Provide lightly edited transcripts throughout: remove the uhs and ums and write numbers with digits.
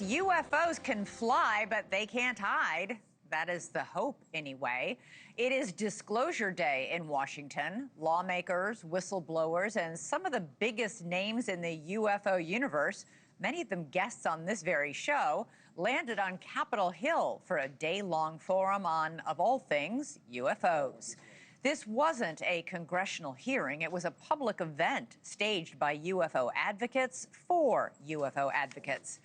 UFOs can fly, but they can't hide. That is the hope, anyway. It is Disclosure Day in Washington. Lawmakers, whistleblowers, and some of the biggest names in the UFO universe, many of them guests on this very show, landed on Capitol Hill for a day-long forum on, of all things, UFOs. This wasn't a congressional hearing. It was a public event staged by UFO advocates for UFO advocates,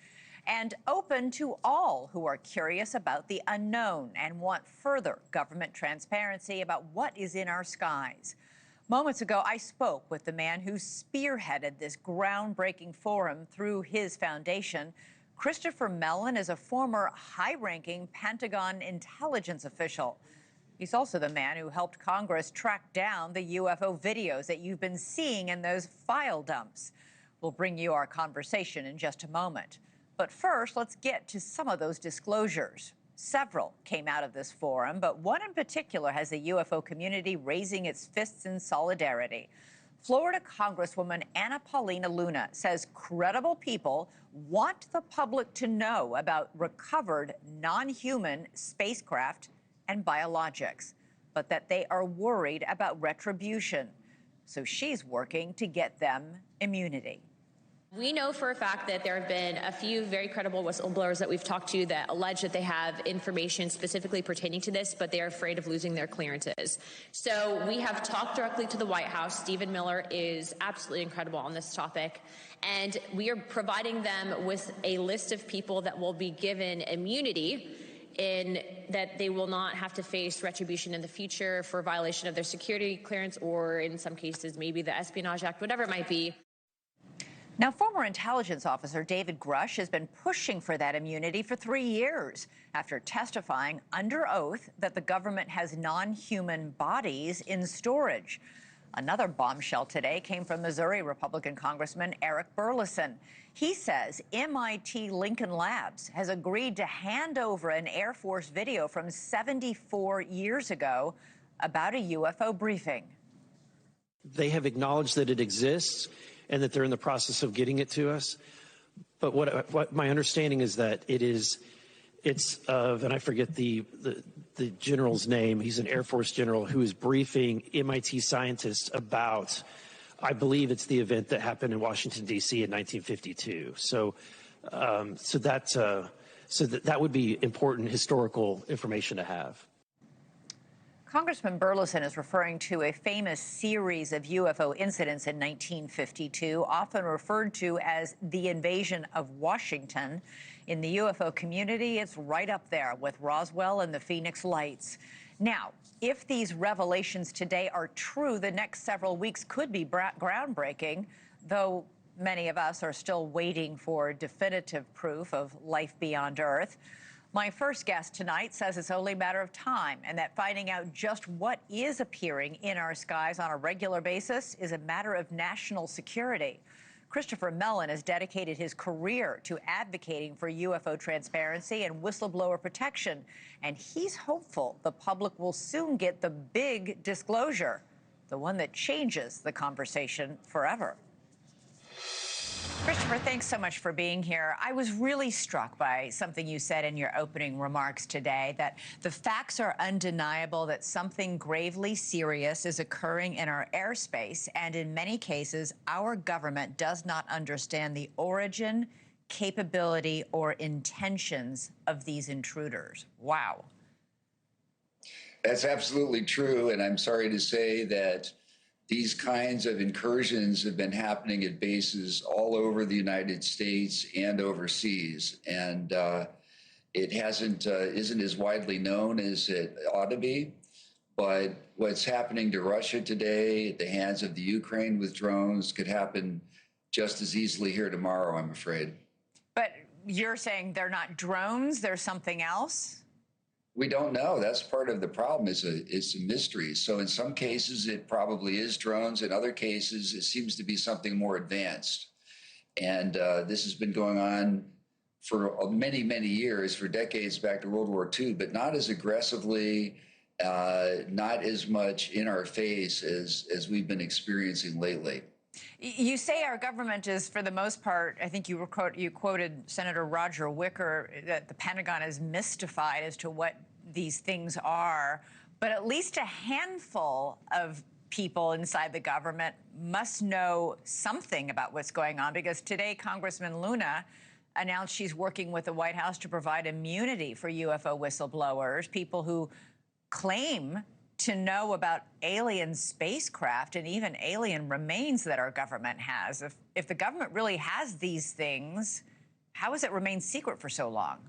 and open to all who are curious about the unknown and want further government transparency about what is in our skies. Moments ago, I spoke with the man who spearheaded this groundbreaking forum through his foundation. Christopher Mellon is a former high-ranking Pentagon intelligence official. He's also the man who helped Congress track down the UFO videos that you've been seeing in those file dumps. We'll bring you our conversation in just a moment. But first, let's get to some of those disclosures. Several came out of this forum, but one in particular has the UFO community raising its fists in solidarity. Florida Congresswoman Anna Paulina Luna says credible people want the public to know about recovered non-human spacecraft and biologics, but that they are worried about retribution. So she's working to get them immunity. We know for a fact that there have been a few very credible whistleblowers that we've talked to that allege that they have information specifically pertaining to this, but they are afraid of losing their clearances. So we have talked directly to the White House. Stephen Miller is absolutely incredible on this topic. And we are providing them with a list of people that will be given immunity in that they will not have to face retribution in the future for violation of their security clearance, or in some cases, maybe the Espionage Act, whatever it might be. Now, former intelligence officer David Grush has been pushing for that immunity for 3 years after testifying under oath that the government has non-human bodies in storage. Another bombshell today came from Missouri Republican Congressman Eric Burleson. He says MIT Lincoln Labs has agreed to hand over an Air Force video from 74 years ago about a UFO briefing. They have acknowledged that it exists and that they're in the process of getting it to us. But what my understanding is that it's of, and I forget the general's name, he's an Air Force general who is briefing MIT scientists about, I believe it's the event that happened in Washington, D.C. in 1952. So that would be important historical information to have. Congressman Burleson is referring to a famous series of UFO incidents in 1952, often referred to as the invasion of Washington. In the UFO community, it's right up there with Roswell and the Phoenix Lights. Now, if these revelations today are true, the next several weeks could be groundbreaking, though many of us are still waiting for definitive proof of life beyond Earth. My first guest tonight says it's only a matter of time, and that finding out just what is appearing in our skies on a regular basis is a matter of national security. Christopher Mellon has dedicated his career to advocating for UFO transparency and whistleblower protection, and he's hopeful the public will soon get the big disclosure, the one that changes the conversation forever. Christopher, thanks so much for being here. I was really struck by something you said in your opening remarks today, that the facts are undeniable that something gravely serious is occurring in our airspace, and in many cases, our government does not understand the origin, capability, or intentions of these intruders. Wow. That's absolutely true, and I'm sorry to say that these kinds of incursions have been happening at bases all over the United States and overseas, and it isn't as widely known as it ought to be. But what's happening to Russia today at the hands of the Ukraine with drones could happen just as easily here tomorrow, I'm afraid. But you're saying they're not drones, they're something else? We don't know. That's part of the problem. It's a mystery. So in some cases, it probably is drones. In other cases, it seems to be something more advanced. And this has been going on for many, many years, for decades back to World War II, but not as aggressively, not as much in our face as we've been experiencing lately. You say our government is, for the most part, I think you quoted Senator Roger Wicker, that the Pentagon is mystified as to what these things are, but at least a handful of people inside the government must know something about what's going on, because today Congressman Luna announced she's working with the White House to provide immunity for UFO whistleblowers, people who claim to know about alien spacecraft and even alien remains that our government has. If the government really has these things, how has it remained secret for so long?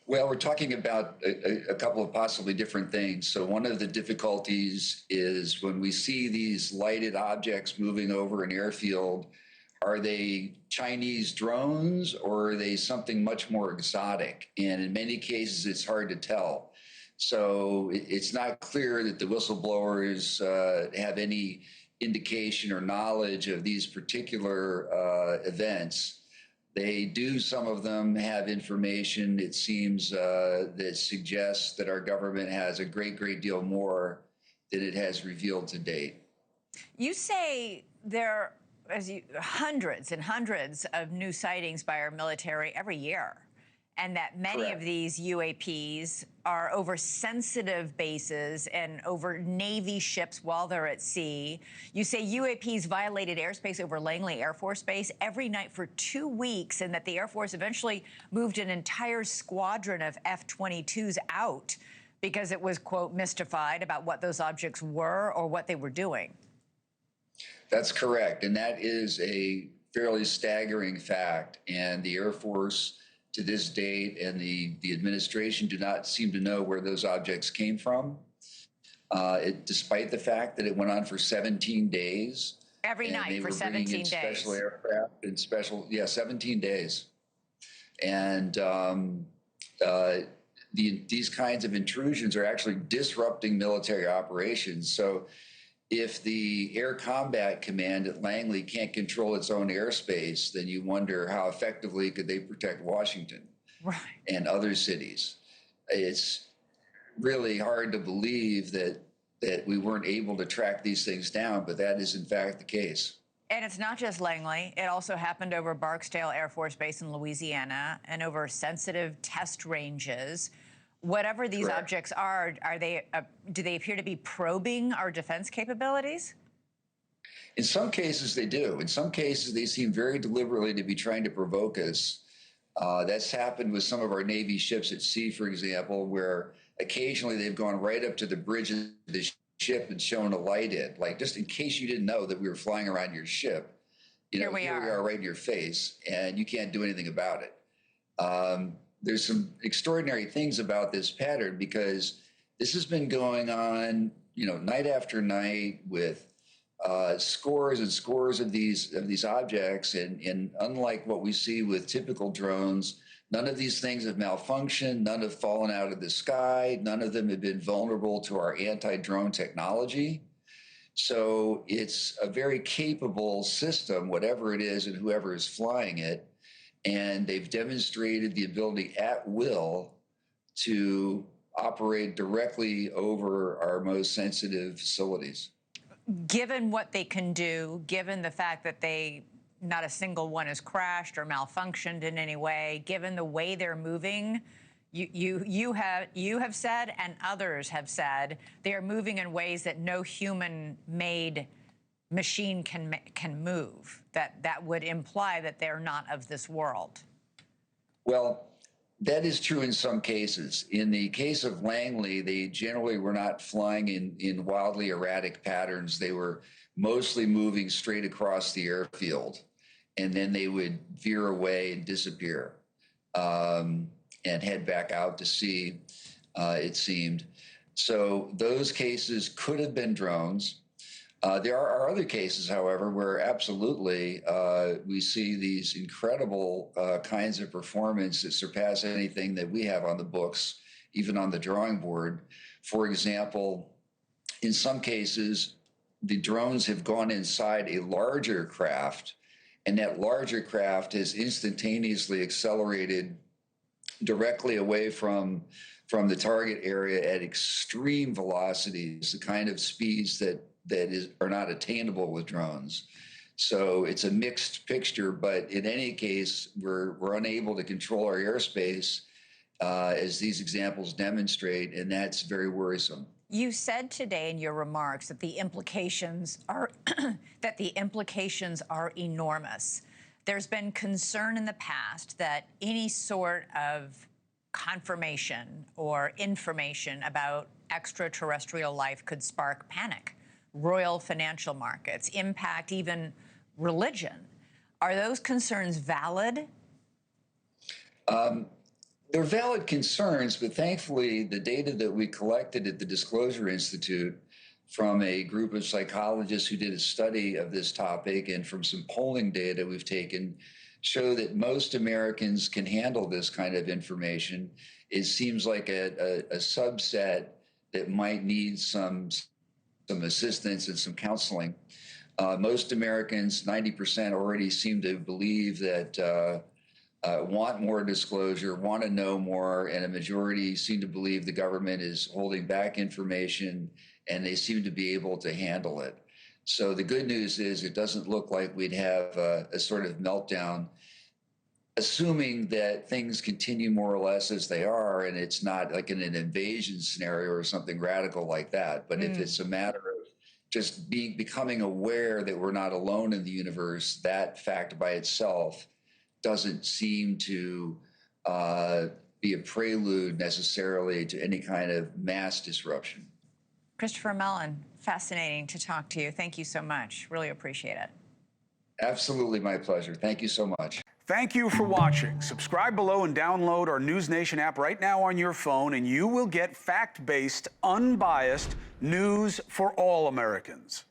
Well, we're talking about a couple of possibly different things. So one of the difficulties is when we see these lighted objects moving over an airfield, are they Chinese drones or are they something much more exotic? And in many cases, it's hard to tell. So it's not clear that the whistleblowers have any indication or knowledge of these particular events. They do, some of them have information, it seems, that suggests that our government has a great deal more than it has revealed to date. You say there are hundreds and hundreds of new sightings by our military every year, and that many Correct. of these UAPs are over sensitive bases and over Navy ships while they're at sea. You say UAPs violated airspace over Langley Air Force Base every night for 2 weeks, and that the Air Force eventually moved an entire squadron of F-22s out because it was, quote, mystified about what those objects were or what they were doing. That's correct. And that is a fairly staggering fact. And the Air Force, to this date, and the administration do not seem to know where those objects came from, despite the fact that it went on for 17 days. Every night for 17 days. Special aircraft and 17 days. And these kinds of intrusions are actually disrupting military operations. So if the Air Combat Command at Langley can't control its own airspace, then you wonder how effectively could they protect Washington and other cities. It's really hard to believe that we weren't able to track these things down, but that is in fact the case. And it's not just Langley. It also happened over Barksdale Air Force Base in Louisiana and over sensitive test ranges. Whatever these Correct. objects are they, do they appear to be probing our defense capabilities? In some cases, they do. In some cases, they seem very deliberately to be trying to provoke us. That's happened with some of our Navy ships at sea, for example, where occasionally they've gone right up to the bridge of the ship and shown a light in, like just in case you didn't know that we were flying around your ship. Here we are right in your face, and you can't do anything about it. There's some extraordinary things about this pattern because this has been going on, night after night with scores and scores of these objects. And unlike what we see with typical drones, none of these things have malfunctioned. None have fallen out of the sky. None of them have been vulnerable to our anti-drone technology. So it's a very capable system, whatever it is and whoever is flying it. And they've demonstrated the ability at will to operate directly over our most sensitive facilities. Given what they can do, given the fact that not a single one has crashed or malfunctioned in any way, given the way they're moving, you have said and others have said they are moving in ways that no human-made machine can move, that would imply that they're not of this world. Well, that is true in some cases. In the case of Langley, they generally were not flying in wildly erratic patterns. They were mostly moving straight across the airfield, and then they would veer away and disappear and head back out to sea, it seemed. So those cases could have been drones. There are other cases, however, where absolutely we see these incredible kinds of performance that surpass anything that we have on the books, even on the drawing board. For example, in some cases, the drones have gone inside a larger craft, and that larger craft has instantaneously accelerated directly away from the target area at extreme velocities, the kind of speeds that are not attainable with drones. So it's a mixed picture, but in any case, we're unable to control our airspace, as these examples demonstrate, and that's very worrisome. You said today in your remarks that the implications are enormous. There's been concern in the past that any sort of confirmation or information about extraterrestrial life could spark panic, roil financial markets, impact even religion. Are those concerns valid? They're valid concerns, but thankfully the data that we collected at the Disclosure Institute from a group of psychologists who did a study of this topic and from some polling data we've taken show that most Americans can handle this kind of information. It seems like a subset that might need some assistance and some counseling. Most Americans, 90%, already seem to believe that want more disclosure, want to know more, and a majority seem to believe the government is holding back information, and they seem to be able to handle it. So the good news is it doesn't look like we'd have a sort of meltdown, assuming that things continue more or less as they are, and it's not like in an invasion scenario or something radical like that. But if it's a matter of just becoming aware that we're not alone in the universe, that fact by itself doesn't seem to be a prelude necessarily to any kind of mass disruption. Christopher Mellon, fascinating to talk to you. Thank you so much. Really appreciate it. Absolutely my pleasure. Thank you so much. Thank you for watching. Subscribe below and download our NewsNation app right now on your phone, and you will get fact-based, unbiased news for all Americans.